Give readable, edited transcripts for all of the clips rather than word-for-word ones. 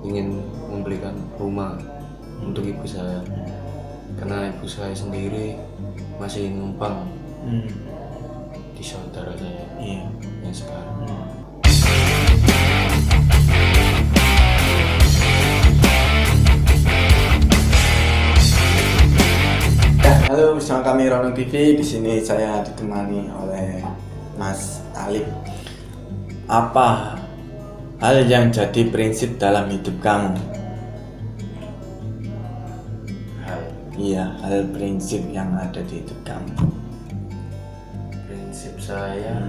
ingin membelikan rumah untuk ibu saya, karena ibu saya sendiri masih numpang di saudara saya yang sekarang. Halo, bersama kami Rono TV. Di sini saya ditemani oleh Mas Alif. Apa hal yang jadi prinsip dalam hidup kamu? Hal prinsip yang ada di hidup kamu. Prinsip saya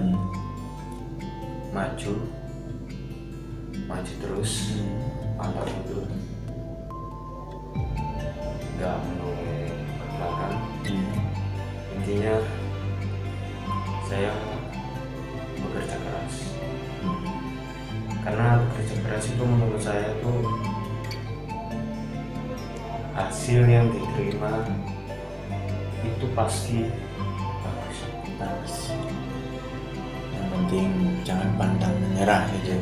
maju terus, pantang mundur, nggak menoleh ke belakang. Intinya saya bekerja keras, karena bekerja keras itu menurut saya itu hasil yang diterima itu pasti bagus. Yang penting jangan pantang menyerah gitu.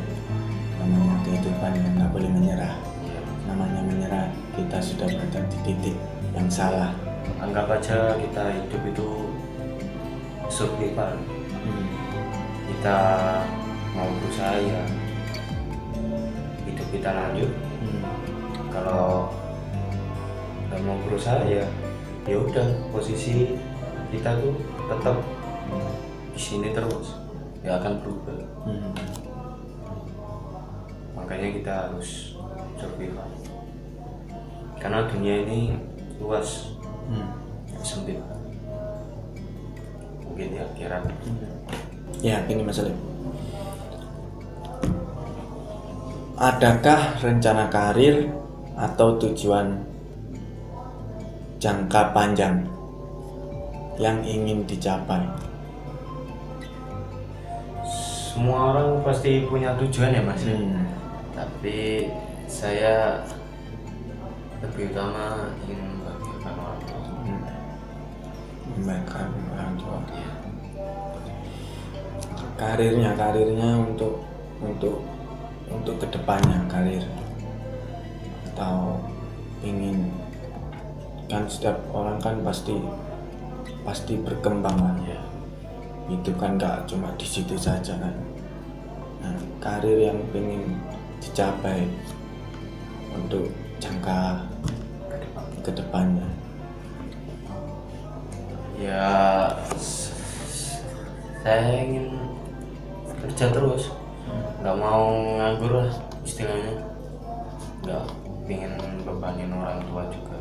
Namanya kehidupan yang nggak boleh menyerah. Namanya menyerah kita sudah berada di titik yang salah. Anggap aja kita hidup itu survival. Kita mau berusaha ya hidup kita lanjut. Kalau nggak mau berusaha ya udah, posisi kita tuh tetap di sini terus, nggak akan berubah. Makanya kita harus survival, karena dunia ini luas, sempit, mungkin di akhirat. Ya, gini Mas Alif. Adakah rencana karir atau tujuan jangka panjang yang ingin dicapai? Semua orang pasti punya tujuan ya Mas, tapi saya lebih utama ingin membahagiakan orang tua. Membahagiakan orang tua. Karirnya untuk kedepannya, karir atau ingin, kan setiap orang kan pasti berkembang lah ya. Itu kan gak cuma di situ saja kan. Nah, karir yang ingin dicapai untuk jangka kedepannya. Ya, saya ingin kerja terus, nggak mau nganggur lah istilahnya, nggak ingin bebanin orang tua juga.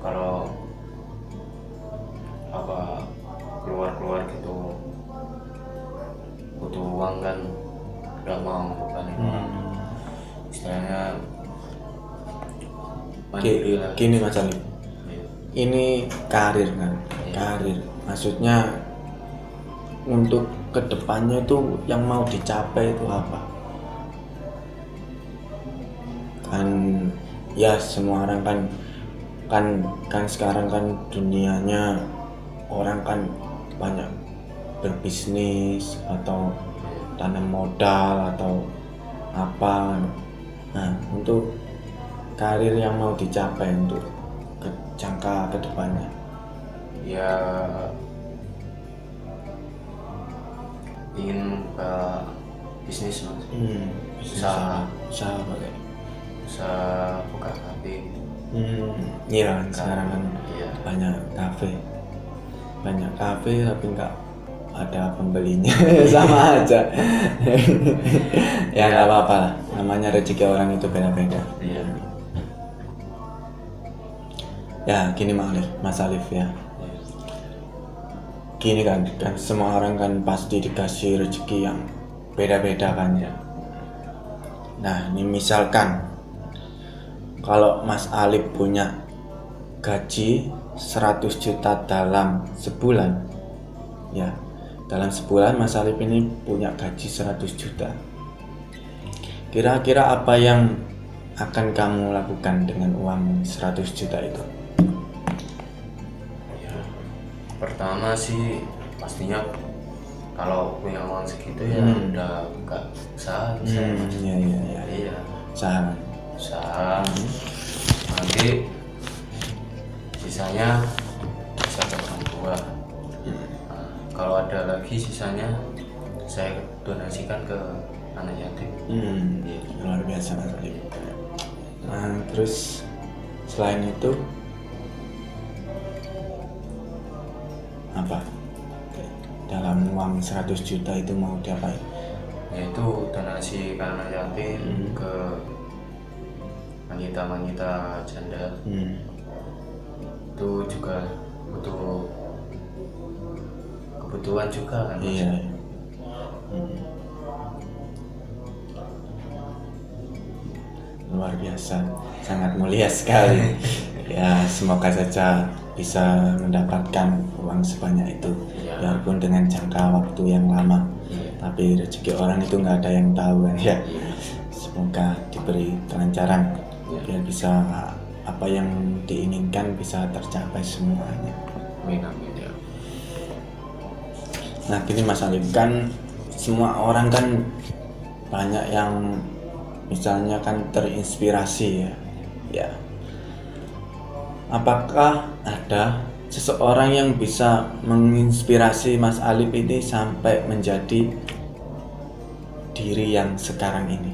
Kalau keluar gitu butuh uang kan, nggak mau bebanin orang, istilahnya mandiri lah. Gini Mas Alif, ini karir kan, karir maksudnya untuk kedepannya itu yang mau dicapai itu apa? Kan ya semua orang kan sekarang kan dunianya orang kan banyak berbisnis atau tanam modal atau apa. Nah, untuk karir yang mau dicapai untuk jangka kedepannya, ya ingin membuka bisnis Mas. Usaha pakai buka kafe gitu. Iya, sekarang kan banyak kafe tapi nggak ada pembelinya. Sama aja. Ya nggak apa-apa lah, namanya rezeki orang itu beda-beda. Ya gini Mas Alif ya. Gini kan semua orang kan pasti dikasih rezeki yang beda-beda kan ya. Nah, ini misalkan kalau Mas Alif punya gaji 100 juta dalam sebulan, ya dalam sebulan Mas Alif ini punya gaji 100 juta. Kira-kira apa yang akan kamu lakukan dengan uang 100 juta itu? Pertama sih pastinya kalau punya uang segitu ya udah buka usaha saya Mas. Iya. Iya, Usaha. usaha. Nanti sisanya bisa ke orang tua. Nah, kalau ada lagi sisanya saya donasikan ke anak yatim. Iya. Luar biasa Mas Alif. Nah, terus selain itu apa? Dalam uang 100 juta itu mau diapain? Yaitu donasi ke anak yatim, ke wanita-wanita janda. Itu juga butuh kebutuhan juga kan Mas? Iya. Luar biasa, sangat mulia sekali. Ya, semoga saja bisa mendapatkan uang sebanyak itu, Iya. biarpun dengan jangka waktu yang lama. Iya. Tapi rezeki orang itu nggak ada yang tahu kan ya. Iya. Semoga diberi kelancaran, Iya. biar bisa apa yang diinginkan bisa tercapai semuanya. Amin, amin ya. Nah, gini Mas Alif, kan semua orang kan banyak yang misalnya kan terinspirasi ya. Apakah ada seseorang yang bisa menginspirasi Mas Alif ini sampai menjadi diri yang sekarang ini?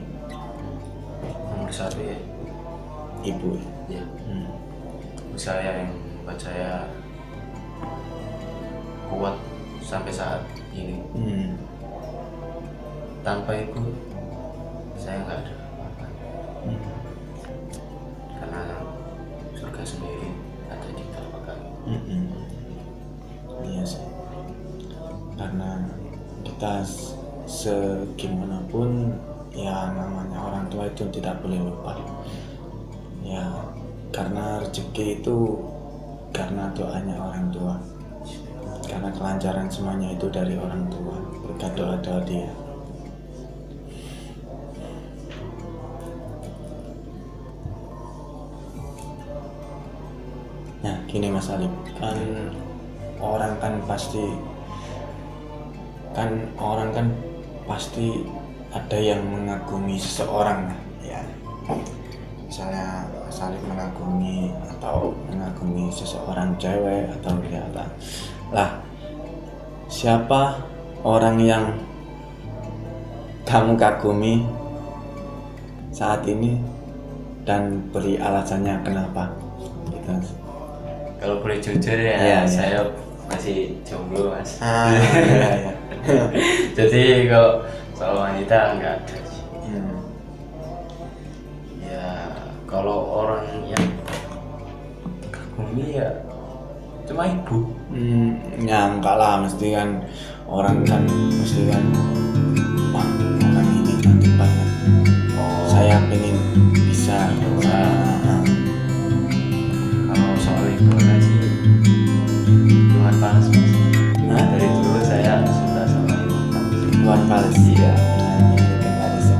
Nomor satu ya, Ibu. ya. Saya yang buat saya kuat sampai saat ini. Tanpa ibu saya nggak ada apa-apa. Karena surga sendiri ada di telapak kaki. Iya sih, karena kita segimanapun ya namanya orang tua itu tidak boleh lupa ya, karena rezeki itu karena doanya orang tua, karena kelancaran semuanya itu dari orang tua berkat doa-doa dia. Nah gini Mas Alif, kan orang kan pasti ada yang mengagumi seseorang ya. Misalnya Mas Alif mengagumi atau mengagumi seseorang cewek atau ternyata lah, siapa orang yang kamu kagumi saat ini dan beri alasannya kenapa gitu. Kalau boleh jujur ya, Iya, saya masih jomblo Mas. Iya. Jadi kalau soal wanita nggak ada. Ya kalau orang yang kagumi ya cuma ibu. Ya enggak lah, mesti kan orang kan mesti kan wah orang ini cantik banget, saya pengen bisa. Kalau soal itu sih Tuhan Panas Mas. Dari dulu saya suka sama Iwan Fals. Iwan Fals. Iya.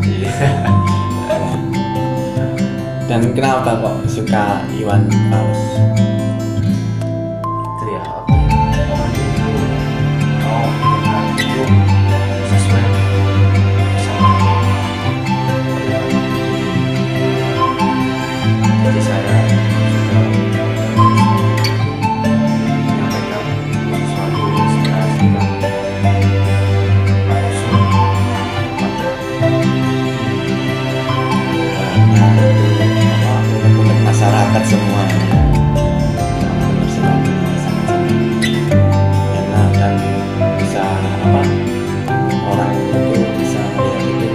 Iya. Dan kenapa kok suka Iwan Fals? Itu ya apa ya? Itu sesuai sama. Jadi saya suka menyampaikan sesuatu inspirasi yang langsung Untuk masyarakat semua sama-sama enak dan bisa apa, orang itu bisa melihat itu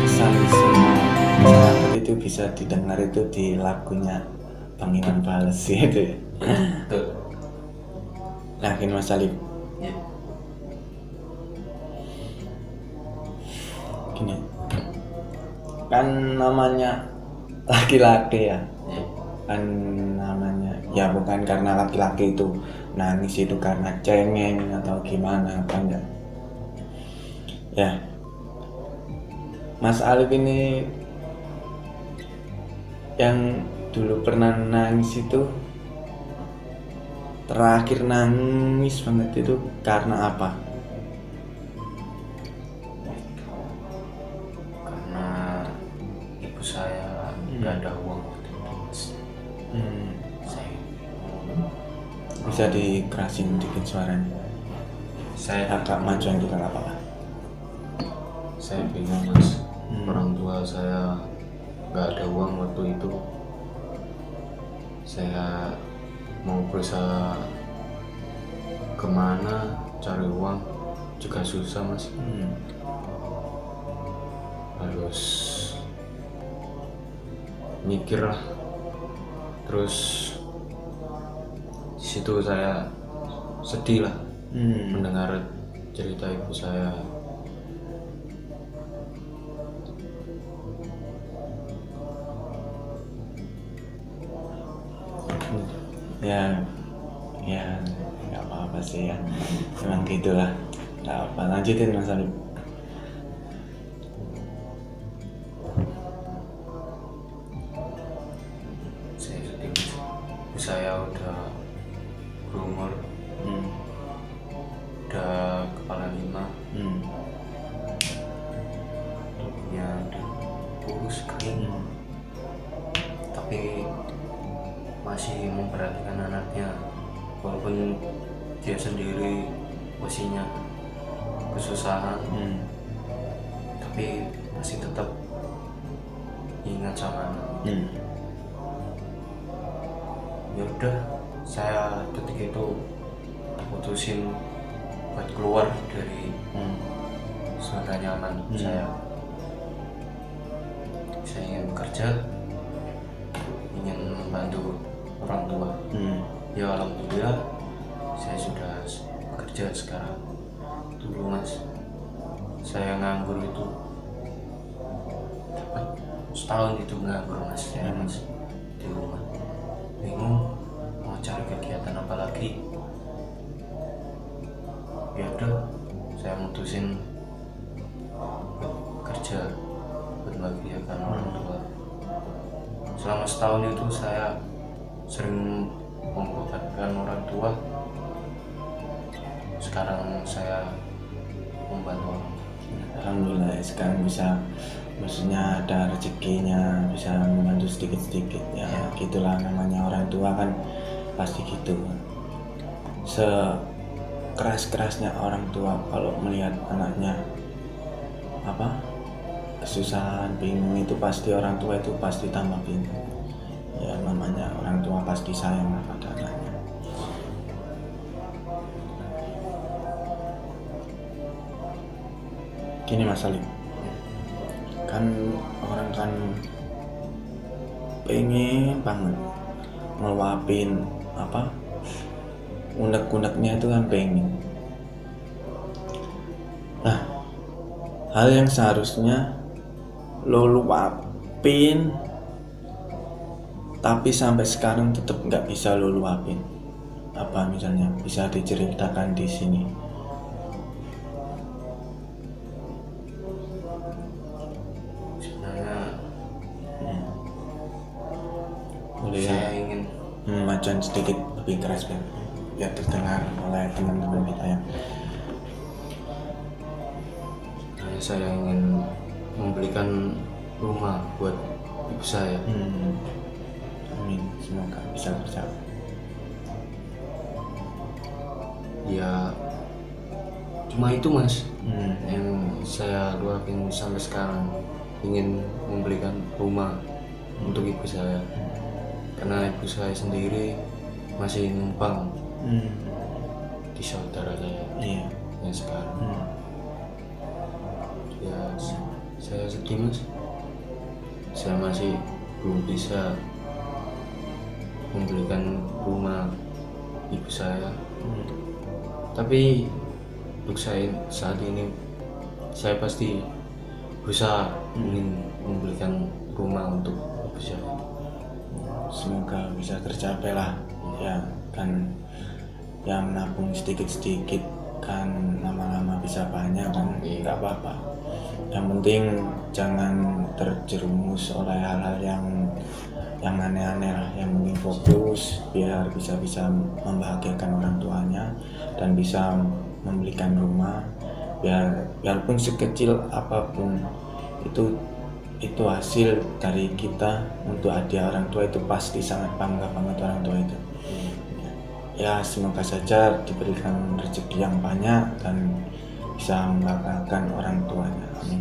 pesan semua masyarakat itu bisa didengar itu di lagunya Bang Iwan Fals gitu ya. Betul. Yakin Mas Alif? Ya. Gini, kan namanya laki-laki ya, Ya. kan namanya ya bukan karena laki-laki itu nangis itu karena cengeng atau gimana kan ya. Mas Alif ini yang dulu pernah nangis itu, terakhir nangis banget itu karena apa? Karena ibu saya nggak ada uang waktu itu, Mas. Saya Bisa dikerasin dikit suaranya, agak majuan juga nggak apa-apa. saya bingung, Mas. Orang tua saya nggak ada uang waktu itu. Saya mau berusaha kemana cari uang juga susah, Mas. Harus mikir lah. Terus di situ saya sedih lah mendengar cerita ibu saya. Ya nggak apa-apa sih ya, emang gitulah, nggak apa. Lanjutin Mas Alif. Saya sedih, Mas. Ibu saya udah berumur, udah kepala 5, tubuhnya udah kurus kering, tapi masih memperhatikan anaknya. Walaupun dia sendiri posisinya kesusahan, tapi masih tetap ingat sama anak. Ya udah, saya ketika itu putusin buat keluar dari zona nyaman saya. Saya ingin bekerja, ingin membantu orang tua. Ya alhamdulillah saya sudah bekerja sekarang. Dulu, Mas, saya nganggur itu dapat setahun itu nganggur, Mas. Saya, Mas, di rumah bingung mau cari kegiatan apa lagi. Ya udah, saya mutusin kerja buat membahagiakan orang tua. Selama setahun itu saya sering membuatkan orang tua. Sekarang saya membantu orang tua. Alhamdulillah sekarang bisa, maksudnya ada rezekinya, bisa membantu sedikit-sedikit ya. Gitulah namanya orang tua kan, pasti gitu. Sekeras-kerasnya orang tua kalau melihat anaknya kesusahan, bingung, itu pasti orang tua itu pasti tambah bingung. Ya namanya orang tua pasti sayang pada anaknya. Gini Mas Alif, kan orang kan pengen banget ngeluapin unek-uneknya itu kan pengen. Nah, hal yang seharusnya lo luapin tapi sampai sekarang tetap nggak bisa lo luapin, apa misalnya bisa diceritakan di sini? Boleh Saya ingin majuan sedikit lebih keras biar terdengar oleh teman-teman kita ya. Saya ingin membelikan rumah buat ibu saya. Amin, semoga bisa tercapai. Ya cuma itu, Mas, yang saya luapin sampai sekarang. Ingin membelikan rumah untuk ibu saya, karena ibu saya sendiri masih numpang di saudara saya yang sekarang. Ya saya sedih, Mas. Saya masih belum bisa membelikan rumah ibu saya. Tapi untuk saya saat ini, saya pasti berusaha ingin membelikan rumah untuk ibu saya. Semoga bisa tercapai lah ya kan, yang menabung sedikit-sedikit kan lama-lama bisa banyak kan, nggak apa-apa. Yang penting jangan terjerumus oleh hal-hal yang aneh-aneh lah. Yang penting fokus biar bisa membahagiakan orang tuanya dan bisa membelikan rumah, biarpun sekecil apapun itu hasil dari kita untuk hadiah orang tua, itu pasti sangat bangga banget orang tua itu. Ya semoga saja diberikan rezeki yang banyak dan bisa membanggakan orang tuanya. Amin.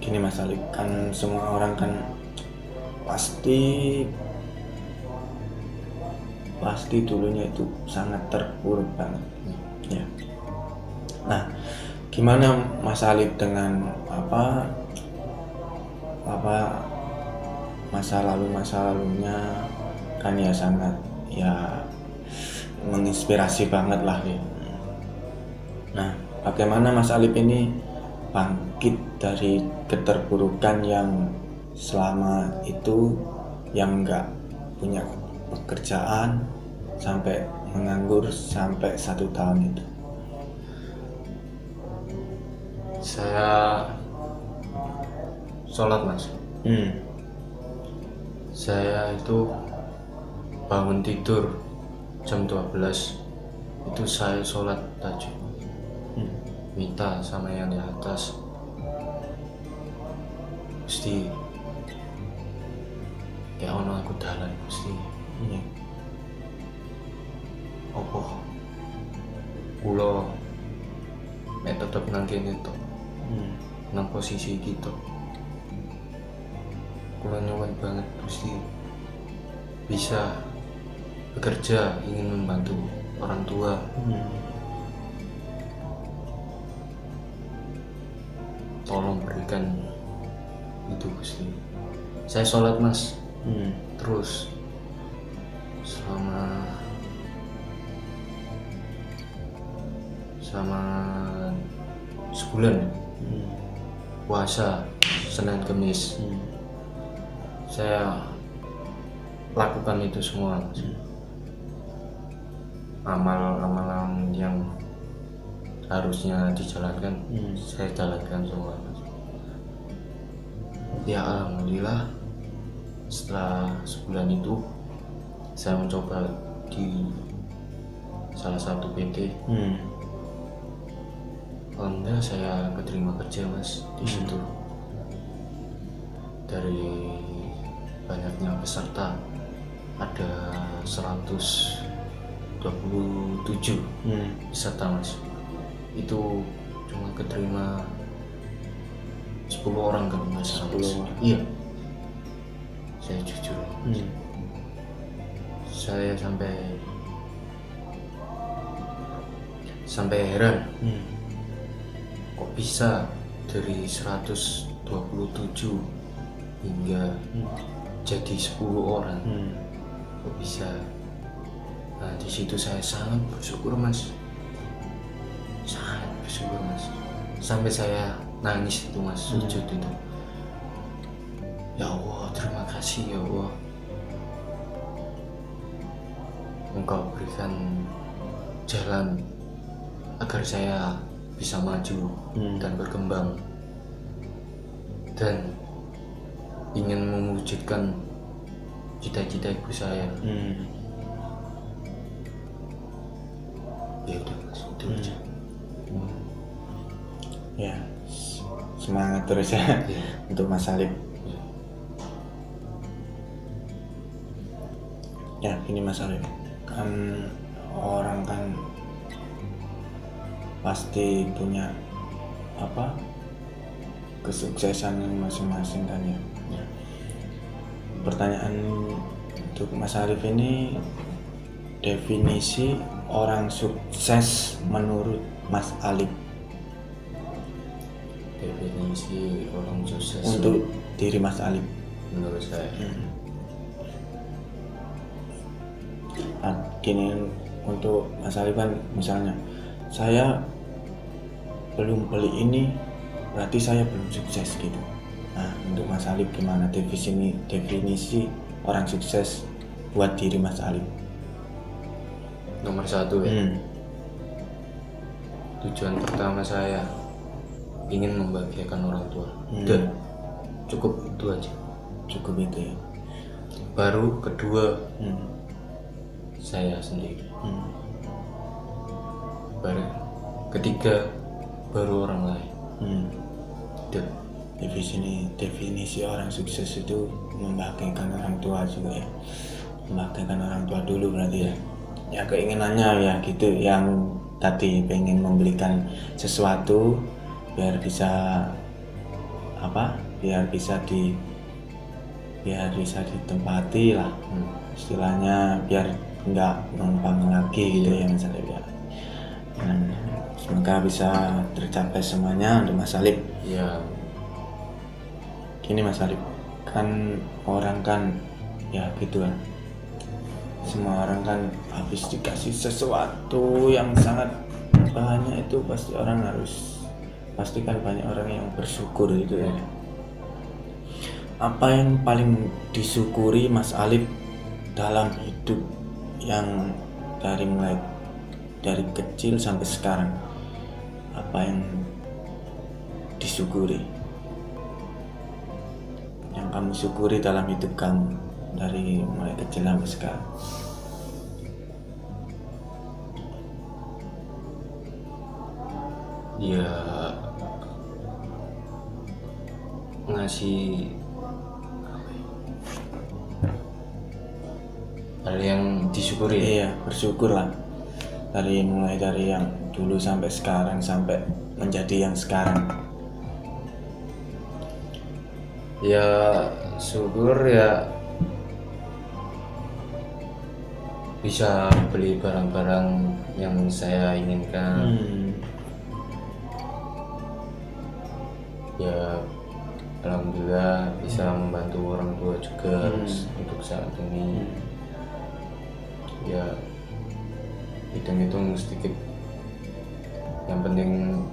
Gini Mas Alif, kan semua orang kan pasti dulunya itu sangat terpuruk banget ya. Nah, gimana Mas Alif dengan masa lalunya kan ya sangat ya menginspirasi banget lah ya. Nah, bagaimana Mas Alif ini bangkit dari keterpurukan yang selama itu, yang enggak punya pekerjaan sampai menganggur sampai 1 tahun itu? Saya sholat Mas. Saya itu bangun tidur jam 12 itu saya sholat tahajud, minta sama yang di atas, Gusti kayak ono aku dalan Gusti, opo kula nek tetep nang kene tok, nang posisi gitu kula nyuwun banget Gusti bisa bekerja, ingin membantu orang tua. Tolong berikan itu Gusti. Saya sholat Mas, terus selama sebulan puasa Senin Kemis. Saya lakukan itu semua Mas. Amal-amalan yang harusnya dijalankan saya jalankan semua Mas. Ya alhamdulillah, setelah sebulan itu saya mencoba di salah satu PT. Alhamdulillah saya keterima kerja Mas di situ. Dari banyaknya peserta ada 127 peserta Mas. Itu cuma keterima 10 orang kan Mas. 10 orang. Iya. Saya jujur. Saya sampai heran. Kok bisa dari 127 hingga jadi 10 orang? Kok bisa? Nah, di situ saya sangat bersyukur Mas. Sangat bersyukur Mas. Sampai saya nangis itu Mas, sujud itu. Ya Allah, terima kasih ya Allah. Engkau berikan jalan agar saya bisa maju dan berkembang dan ingin mewujudkan cita-cita ibu saya. Ya udah Mas, itu aja. Ya, semangat terus ya untuk Mas Alif. Ya gini Mas Alif, kan orang kan pasti punya kesuksesan masing-masing kan ya. Pertanyaan untuk Mas Alif ini, definisi orang sukses menurut Mas Alif. Definisi orang sukses untuk diri Mas Alif menurut saya. Nah, gini, untuk Mas Alif kan misalnya saya belum beli ini berarti saya belum sukses gitu. Nah, untuk Mas Alif gimana definisi orang sukses buat diri Mas Alif? Nomor 1 ya. tujuan pertama saya ingin membahagiakan orang tua. Udah, cukup itu aja. Cukup itu ya. Baru kedua saya sendiri. Baru ketiga baru orang lain. Udah. Definisi orang sukses itu membahagiakan orang tua juga ya. Membahagiakan orang tua dulu berarti ya. Ya keinginannya ya gitu, yang tadi pengen membelikan sesuatu biar bisa ditempati lah, istilahnya biar nggak numpang lagi gitu ya Mas Alif ya. Semoga bisa tercapai semuanya untuk Mas Alif. Ya. Gini Mas Alif, kan orang kan ya gitu kan, semua orang kan habis dikasih sesuatu yang sangat banyak itu pasti kan banyak orang yang bersyukur gitu ya. Apa yang paling disyukuri Mas Alif dalam hidup yang dari kecil sampai sekarang? Apa yang disyukuri? Yang kamu syukuri dalam hidup kamu dari mulai kecil sampai sekarang? Ya, ngasih hal yang disyukuri. Iya, bersyukur lah. Mulai dari yang dulu sampai sekarang, sampai menjadi yang sekarang. Ya, syukur ya bisa beli barang-barang yang saya inginkan. Ya, alhamdulillah bisa membantu orang tua juga untuk saat ini. Ya, hitung-hitung sedikit, yang penting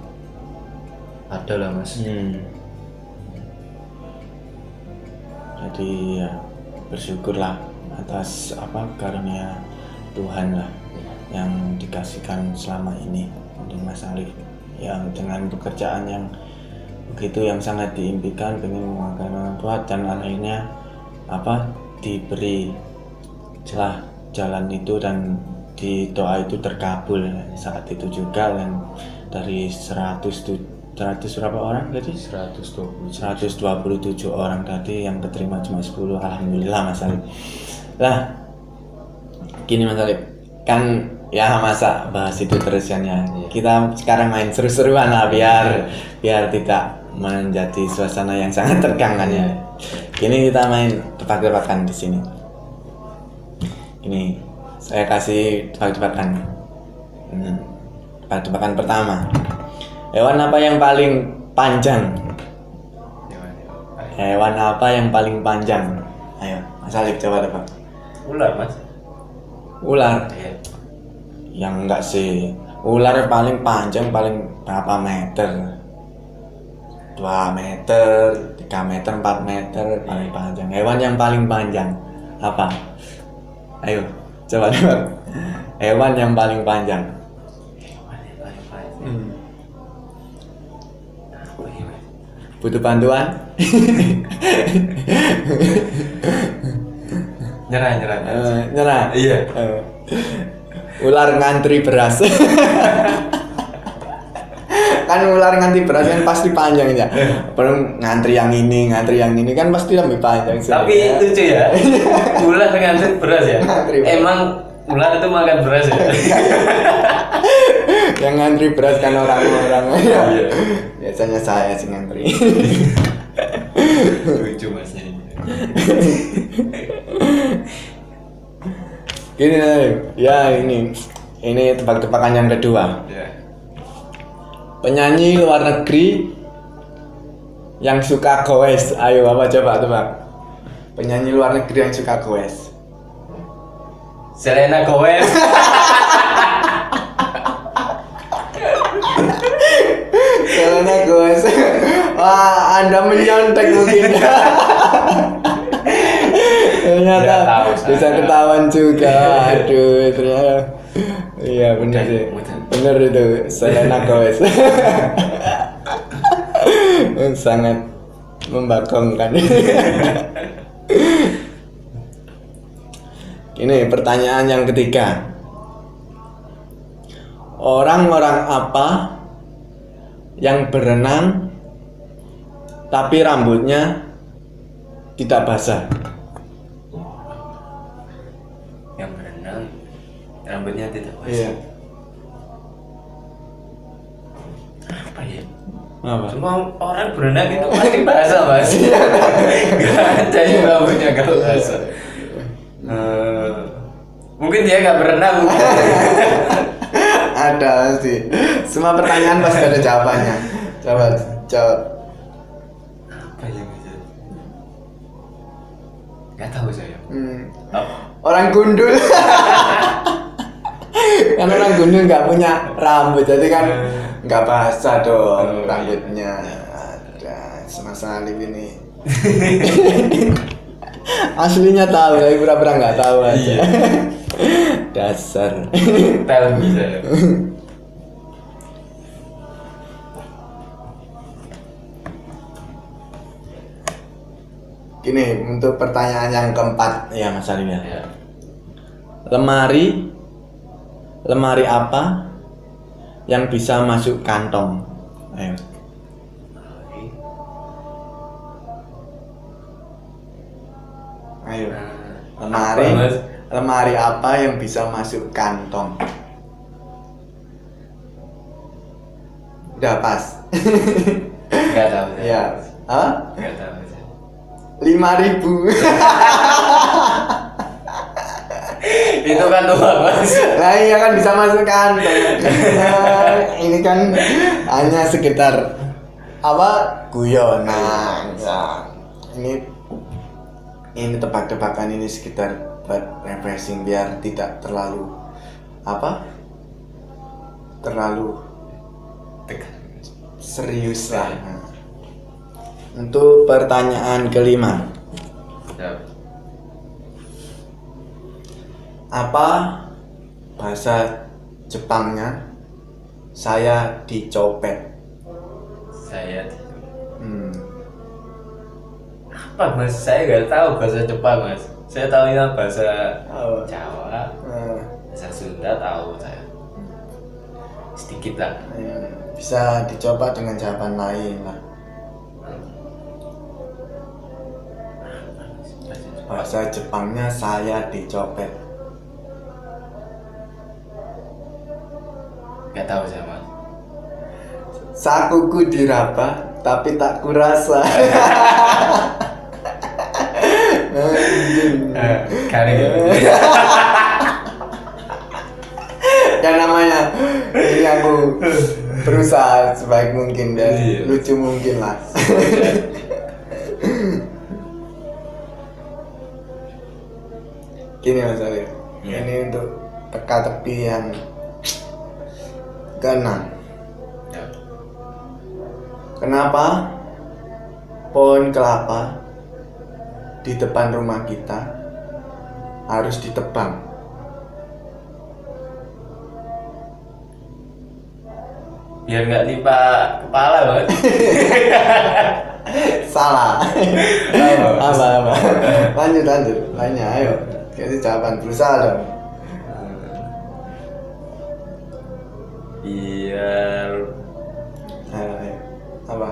ada lah Mas. Jadi ya bersyukurlah atas karunia Tuhan lah yang dikasihkan selama ini untuk Mas Alif, yang dengan pekerjaan yang begitu yang sangat diimpikan, pengen mengangkat orang tua, dan akhirnya diberi jalan itu, dan di doa itu terkabul saat itu juga. Dan dari 100 berapa orang tadi? 127 orang tadi, yang keterima cuma 10. Alhamdulillah Mas Alif. Lah gini Mas Alif, kan ya masa bahas itu terus kan ya. Kita sekarang main seru-seruan lah biar tidak menjadi suasana yang sangat tegang kan ya. Gini, kita main tebak-tebakan di sini. Ini saya kasih tebak-tebakan. Tebak-tebakan pertama. Hewan apa yang paling panjang? Hewan apa yang paling panjang? Ayo, Mas Alif coba tebak. Ular Mas. Ular? Iya. Yang enggak sih. Ular paling panjang paling berapa meter? 2 meter, 3 meter, 4 meter paling panjang. Hewan yang paling panjang apa? Ayo, coba tebak. Hewan yang paling panjang. Butuh bantuan? Nyerah. Iya. Ular ngantri beras. Kan ular ngantri beras kan pasti panjang ya. Belum ngantri yang ini kan pasti lebih panjang. Tapi lucu ya. Ular ngantri beras ya. Emang ular itu makan beras ya. Yang ngantri beras kan orang-orang. Iya. Biasanya saya sih ngantri. Lucu Masnya ini. Gini ya, ini tebak-tebakan yang kedua. Penyanyi luar negeri yang suka goes. Ayo apa coba tebak. Penyanyi luar negeri yang suka goes. Selena Gomez. Selena Gomez. Wah, Anda menyontek mungkin. Ternyata bisa ketahuan juga. Aduh, ternyata Iya bener Udah, sih. udah. Bener itu Selena Gomez. Sangat membagongkan. Ini pertanyaan yang ketiga. Orang-orang apa yang berenang tapi rambutnya tidak basah? Yang berenang rambutnya tidak basah. Iya. Apa ya? Apa? Semua orang berenang itu pasti basah mas. Gak ada yang rambutnya gak basah. Mungkin dia gak berenang. Ada sih. Semua pertanyaan pasti ada jawabannya. Jawab. Apa yang bisa? Gak tahu saya. Apa? Orang gundul. Kan orang gundul nggak punya rambut, jadi kan nggak basah dong rambutnya. Ada semasa Alif ini. Aslinya tahu, tapi pura-pura nggak tahu aja. Iya. Dasar. Tell me saya. Gini, untuk pertanyaan yang keempat ya Mas Alif ya. Ya. Lemari apa yang bisa masuk kantong? Ayo. Ayo. Lemari. Apa, Mas? Lemari apa yang bisa masuk kantong? Udah pas. Gak tahu saya. Ya. Hah? Gak tahu saya. 5.000. Itu kan doang mas. Nah iya kan bisa masuk kantong. Nah, ini kan hanya sekitar apa guyonan. Nah, ini tebak-tebakan ini sekitar buat refreshing biar tidak terlalu terlalu serius lah. Nah, untuk pertanyaan kelima, Ya. apa bahasa Jepangnya saya dicopet? Saya Hmm. apa mas? Saya nggak tahu bahasa Jepang mas. Saya tahunya bahasa Oh. Jawa, bahasa Sunda tahu saya. Sedikit lah. Bisa dicoba dengan jawaban lain lah. Bahasa Jepangnya saya dicopet. Nggak tahu saya mas. Sakuku diraba tapi tak kurasa. Kali gitu. Ya namanya ini aku berusaha sebaik mungkin dan Iya. lucu mungkin lah. Gini Mas Arif, Iya. ini untuk teka-teki yang keenam. Ya. Kenapa pohon kelapa di depan rumah kita harus ditebang? Biar nggak nimpa kepala banget. Salah. apa? Lanjut. Lainnya, ayo. Kasih jawaban, berusaha dong. Biar Ayo. Apa?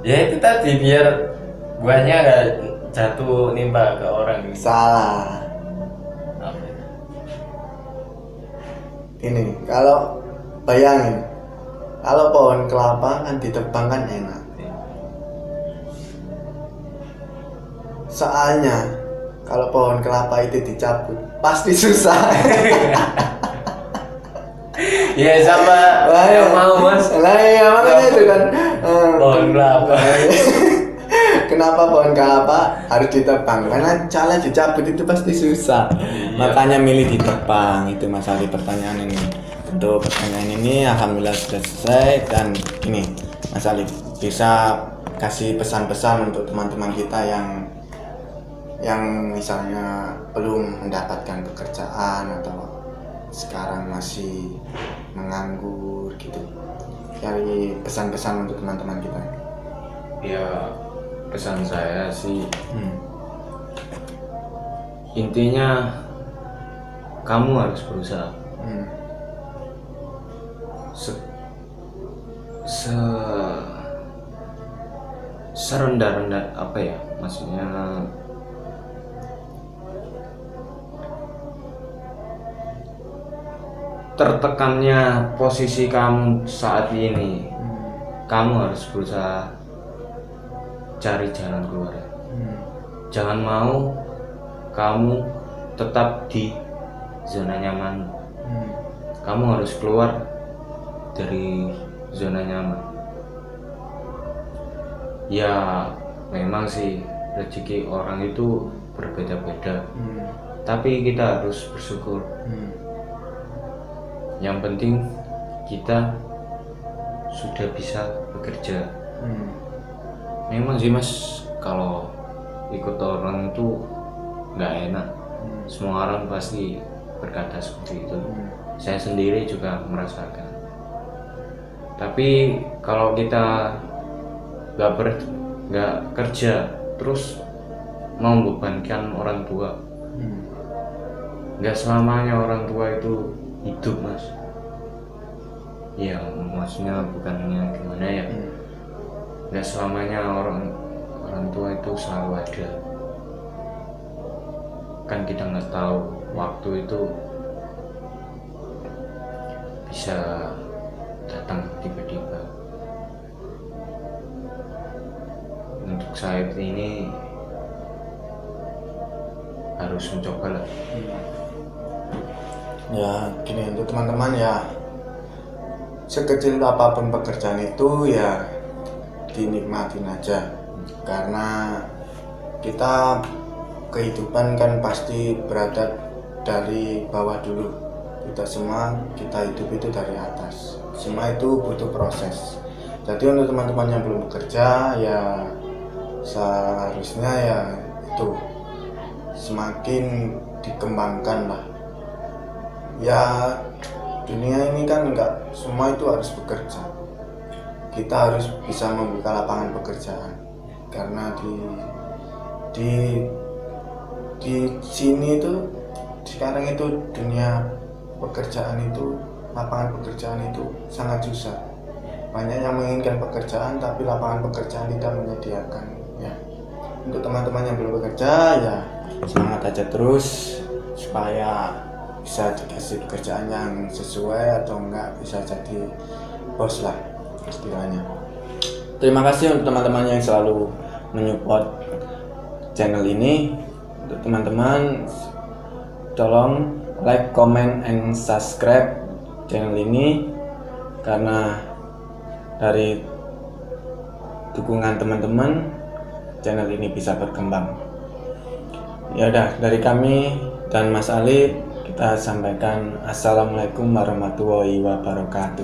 ya itu tadi biar buahnya nggak jatuh nimpa ke orang. Salah. Apa ya? Ini, kalau bayangin, kalau pohon kelapa kan ditebang kan enak. Soalnya kalau pohon kelapa itu dicabut pasti susah. Ya sama Lah, yang ya. mau mas. Lah iya makanya itu kan. Pohon kelapa. Kenapa pohon kelapa harus ditebang? Karena cara dicabut itu pasti susah. Iya. Makanya milih ditebang. Itu masalah pertanyaan ini. Untuk pertanyaan ini alhamdulillah sudah selesai. Dan ini Mas Alif bisa kasih pesan-pesan untuk teman-teman kita yang yang misalnya belum mendapatkan pekerjaan atau sekarang masih menganggur gitu, dari pesan-pesan untuk teman-teman kita. Ya pesan saya sih intinya kamu harus berusaha serendah-rendah apa ya, maksudnya tertekannya posisi kamu saat ini, kamu harus berusaha cari jalan keluar. Jangan mau kamu tetap di zona nyaman. Kamu harus keluar dari zona nyaman. Ya memang sih rezeki orang itu berbeda-beda, tapi kita harus bersyukur. Yang penting kita sudah bisa bekerja. Memang sih mas, kalau ikut orang itu nggak enak. Semua orang pasti berkata seperti itu. Saya sendiri juga merasakan. Tapi kalau kita nggak kerja terus mau membebankan orang tua, nggak selamanya orang tua itu hidup mas. Ya maksudnya bukannya gimana ya, nggak selamanya orang tua itu selalu ada. Kan kita nggak tahu waktu itu bisa datang tiba-tiba. Untuk saat ini harus mencoba lah. Ya gini, untuk teman-teman ya, sekecil apapun pekerjaan itu ya dinikmatin aja, karena kita kehidupan kan pasti berada dari bawah dulu. Kita semua, kita hidup itu dari atas. Semua itu butuh proses. Jadi untuk teman-teman yang belum bekerja ya seharusnya ya itu semakin dikembangkan lah. Ya dunia ini kan enggak semua itu harus bekerja. Kita harus bisa membuka lapangan pekerjaan, karena di sini itu sekarang itu dunia pekerjaan itu, lapangan pekerjaan itu sangat susah. Banyak yang menginginkan pekerjaan tapi lapangan pekerjaan tidak menyediakan. Ya, untuk teman-teman yang belum bekerja ya semangat aja terus supaya bisa dikasih pekerjaan yang sesuai, atau enggak bisa jadi bos lah istilahnya. Terima kasih untuk teman-teman yang selalu menyupport channel ini. Untuk teman-teman tolong like, comment, and subscribe channel ini, karena dari dukungan teman-teman channel ini bisa berkembang. Ya udah, dari kami dan Mas Ali kita sampaikan assalamualaikum warahmatullahi wabarakatuh.